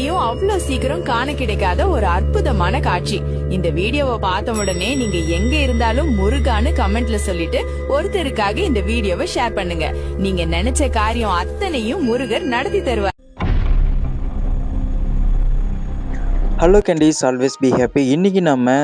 எங்கேயும் அவ்வளவு சீக்கிரம் காண கிடைக்காத ஒரு அற்புதமான காட்சி. இந்த வீடியோவை பார்த்த உடனே நீங்க எங்க இருந்தாலும் முருகான்னு கமெண்ட்ல சொல்லிட்டு ஒருத்தருக்காக இந்த வீடியோவை ஷேர் பண்ணுங்க. நீங்க நினைச்ச காரியம் அத்தனையும் முருகர் நடத்தி தருவார். Hello candies, always be happy. இன்றைக்கி நம்ம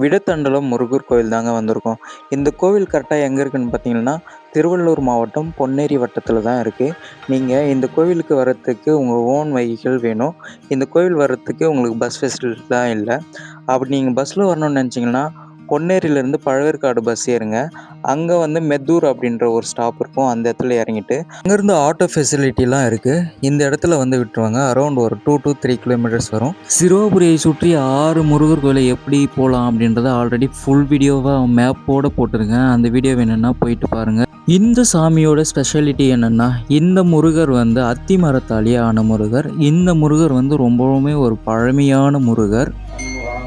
விடத்தண்டலம் முருகர் கோவில் தாங்க வந்திருக்கோம். இந்த கோவில் கரெக்டாக எங்கே இருக்குதுன்னு பார்த்தீங்கன்னா திருவள்ளூர் மாவட்டம் பொன்னேரி வட்டத்தில் தான் இருக்குது. நீங்கள் இந்த கோவிலுக்கு வர்றதுக்கு உங்கள் ஓன் வெஹிக்கிள் வேணும். இந்த கோவில் வர்றதுக்கு உங்களுக்கு பஸ் ஃபெசிலிட்டி தான் இல்லை. அப்படி நீங்கள் பஸ்ஸில் வரணும்னு நினச்சிங்கன்னா பொன்னேரியிலேருந்து பழவேற்காடு பஸ் ஏறுங்க. அங்கே வந்து மெத்தூர் அப்படின்ற ஒரு ஸ்டாப் இருக்கும். அந்த இடத்துல இறங்கிட்டு அங்கேருந்து ஆட்டோ ஃபெசிலிட்டிலாம் இருக்குது. இந்த இடத்துல வந்து விட்டுருவாங்க. அரௌண்ட் ஒரு 2 to 3 கிலோமீட்டர்ஸ் வரும். சிறுவாபுரியை சுற்றி 6 முருகர் கோயிலை எப்படி போகலாம் அப்படின்றத ஆல்ரெடி ஃபுல் வீடியோவாக மேப்போடு போட்டிருக்கேன். அந்த வீடியோ வேணும்னா போயிட்டு பாருங்கள். இந்த சாமியோட ஸ்பெஷாலிட்டி என்னென்னா, இந்த முருகர் வந்து அத்தி மரத்தாலேயே ஆன முருகர். இந்த முருகர் வந்து ரொம்பவுமே ஒரு பழமையான முருகர்.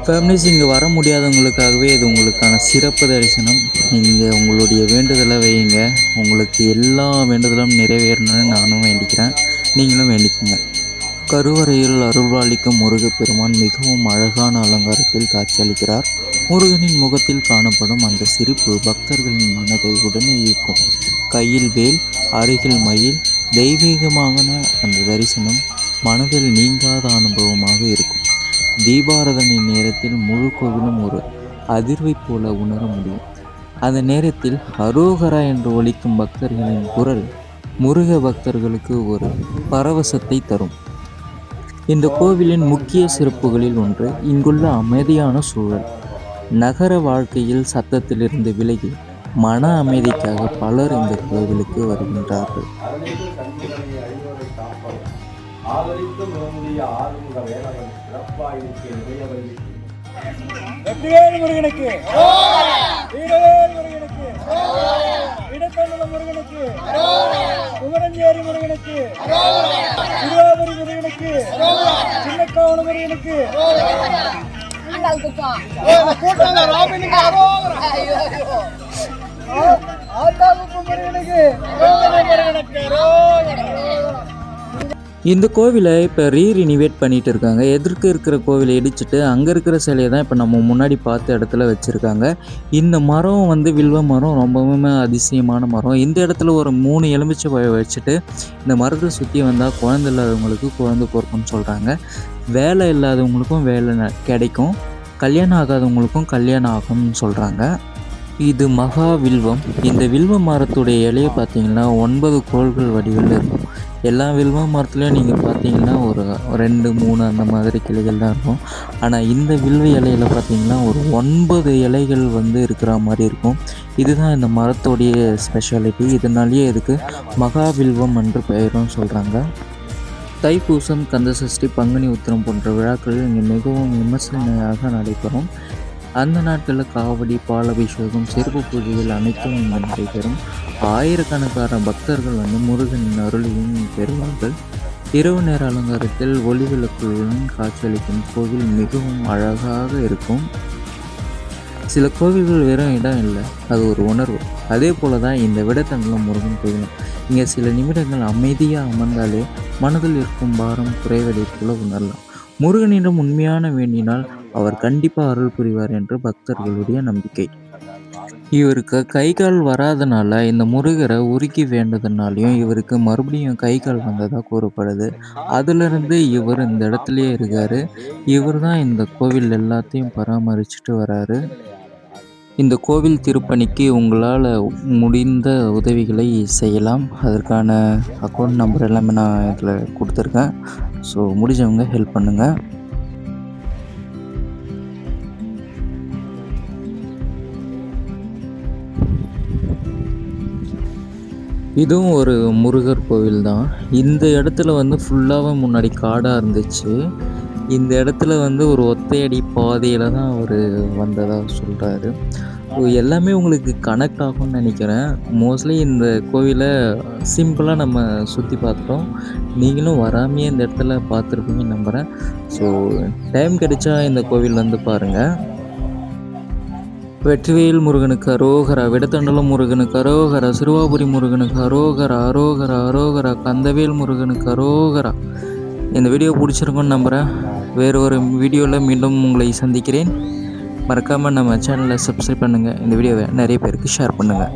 ஃபேமிலிஸ் இங்கே வர முடியாதவங்களுக்காகவே இது உங்களுக்கான சிறப்பு தரிசனம். நீங்கள் உங்களுடைய வேண்டுதலை வையுங்க. உங்களுக்கு எல்லா வேண்டுதலும் நிறைவேறணும்னு நானும் வேண்டிக்கிறேன். நீங்களும் வேண்டிக்குங்க. கருவறையில் அருள்வாளிக்கும் முருகப்பெருமான் மிகவும் அழகான அலங்காரத்தில் காட்சியளிக்கிறார். முருகனின் முகத்தில் காணப்படும் அந்த சிரிப்பு பக்தர்களின் மனதை உடனே ஈர்க்கும். கையில் வேல், அருகில் மயில், தெய்வீகமான அந்த தரிசனம் மனதில் நீங்காத அனுபவமாக இருக்கும். தீபாராதனை நேரத்தில் முழு கோவிலும் ஒரு அதிர்வை போல உணர முடியும். அந்த நேரத்தில் அரோகரா என்று ஒலிக்கும் பக்தர்களின் குரல் முருக பக்தர்களுக்கு ஒரு பரவசத்தை தரும். இந்த கோவிலின் முக்கிய சிறப்புகளில் ஒன்று இங்குள்ள அமைதியான சூழல். நகர வாழ்க்கையில் சத்தத்திலிருந்து விலகி மன அமைதிக்காக பலர் இந்த கோவிலுக்கு வருகின்றார்கள். முருகனுக்கு, முருகனுக்கு, இடத்தண்டலம் முருகனுக்கு, குமரஞ்சேரி முருகனுக்கு, திருவாபுரி முருகனுக்கு, சின்னக்காவன முருகனுக்கு, இந்த கோவிலை இப்போ ரீரினிவேட் பண்ணிகிட்டு இருக்காங்க. எதிர்க்க இருக்கிற கோவிலை இடிச்சிட்டு அங்கே இருக்கிற சிலையை தான் இப்போ நம்ம முன்னாடி பார்த்த இடத்துல வச்சுருக்காங்க. இந்த மரம் வந்து வில்வ மரம், ரொம்பவுமே அதிசயமான மரம். இந்த இடத்துல ஒரு 3 எலுமிச்சை வச்சுட்டு இந்த மரத்தை சுற்றி வந்தால் குழந்தை இல்லாதவங்களுக்கு குழந்தை பிறக்கும்னு சொல்கிறாங்க. வேலை இல்லாதவங்களுக்கும் வேலை கிடைக்கும், கல்யாணம் ஆகாதவங்களுக்கும் கல்யாணம் ஆகும்னு சொல்கிறாங்க. இது மகா வில்வம். இந்த வில்வ மரத்துடைய இலையை பார்த்தீங்கன்னா 9 கோள்கள் வடிவில் இருக்கும். எல்லா வில்வ மரத்துலேயும் நீங்கள் பார்த்தீங்கன்னா ஒரு 2, 3 அந்த மாதிரி கிளைகள் தான் இருக்கும். ஆனால் இந்த வில்வ இலையில் பார்த்தீங்கன்னா ஒரு 9 இலைகள் வந்து இருக்கிற மாதிரி இருக்கும். இதுதான் இந்த மரத்தோடைய ஸ்பெஷாலிட்டி. இதனாலேயே இதுக்கு மகாவில்வம் என்று பெயரும் சொல்கிறாங்க. தைப்பூசம், கந்தசஷ்டி, பங்குனி உத்திரம் போன்ற விழாக்கள் இங்கே மிகவும் விமர்சனையாக நடைபெறும். அந்த நாட்களில் காவடி, பாலபிஷேகம், சிறப்பு பூஜைகள் அனைத்தும் இங்கே நடைபெறும். ஆயிரக்கணக்கான பக்தர்கள் வந்து முருகனின் அருளையும் பெறுவார்கள். இரவு நேர அலங்காரத்தில் ஒளி விளக்குகளுடன் காட்சியளிக்கும் கோவில் மிகவும் அழகாக இருக்கும். சில கோவில்கள் வெறும் இடம் இல்லை, அது ஒரு உணர்வு. அதே போல தான் இந்த விடத்தண்டலம் முருகன் கோவிலும். இங்கே சில நிமிடங்கள் அமைதியாக அமர்ந்தாலே மனதில் இருக்கும் பாரம் குறைவதை போல உணரலாம். முருகனிடம் உண்மையான வேண்டினால் அவர் கண்டிப்பாக அருள் புரிவார் என்று பக்தர்களுடைய நம்பிக்கை. இவருக்கு கை கால் வராதனால இந்த முருகரை உருக்கி வேண்டதுனாலையும் இவருக்கு மறுபடியும் கை கால் வந்ததாக கூறப்படுது. அதிலிருந்து இவர் இந்த இடத்துலையே இருக்கார். இவர் தான் இந்த கோவில் எல்லாத்தையும் பராமரிச்சுட்டு வராரு. இந்த கோவில் திருப்பணிக்கு உங்களால் முடிந்த உதவிகளை செய்யலாம். அதற்கான அக்கௌண்ட் நம்பர் எல்லாமே நான் இதில் கொடுத்துருக்கேன். ஸோ முடிஞ்சவங்க ஹெல்ப் பண்ணுங்கள். இதுவும் ஒரு முருகர் கோவில் தான். இந்த இடத்துல வந்து ஃபுல்லாகவே முன்னாடி காடாக இருந்துச்சு. இந்த இடத்துல வந்து ஒரு ஒத்தையடி பாதையில் தான் அவர் வந்ததாக சொல்கிறாரு. எல்லாமே உங்களுக்கு கனெக்ட் ஆகும்னு நினைக்கிறேன். மோஸ்ட்லி இந்த கோவிலை சிம்பிளாக நம்ம சுற்றி பார்த்துட்டோம். நீங்களும் வராமையே இந்த இடத்துல பார்த்துருப்பீங்கன்னு நம்புகிறேன். ஸோ டைம் கிடைச்சா இந்த கோவில் வந்து பாருங்கள். வெற்றிவேல் முருகனுக்கு அரோகரா, விடத்தண்டலம் முருகனுக்கு அரோகரா, சிறுவாபுரி முருகனுக்கு அரோகரா, அரோகரா, அரோகரா, கந்தவேல் முருகனுக்கு அரோகரா. இந்த வீடியோ பிடிச்சிருக்குன்னு நம்புகிறேன். வேறு ஒரு வீடியோவில் மீண்டும் உங்களை சந்திக்கிறேன். மறக்காமல் நம்ம சேனலை சப்ஸ்கிரைப் பண்ணுங்கள். இந்த வீடியோவை நிறைய பேருக்கு ஷேர் பண்ணுங்கள்.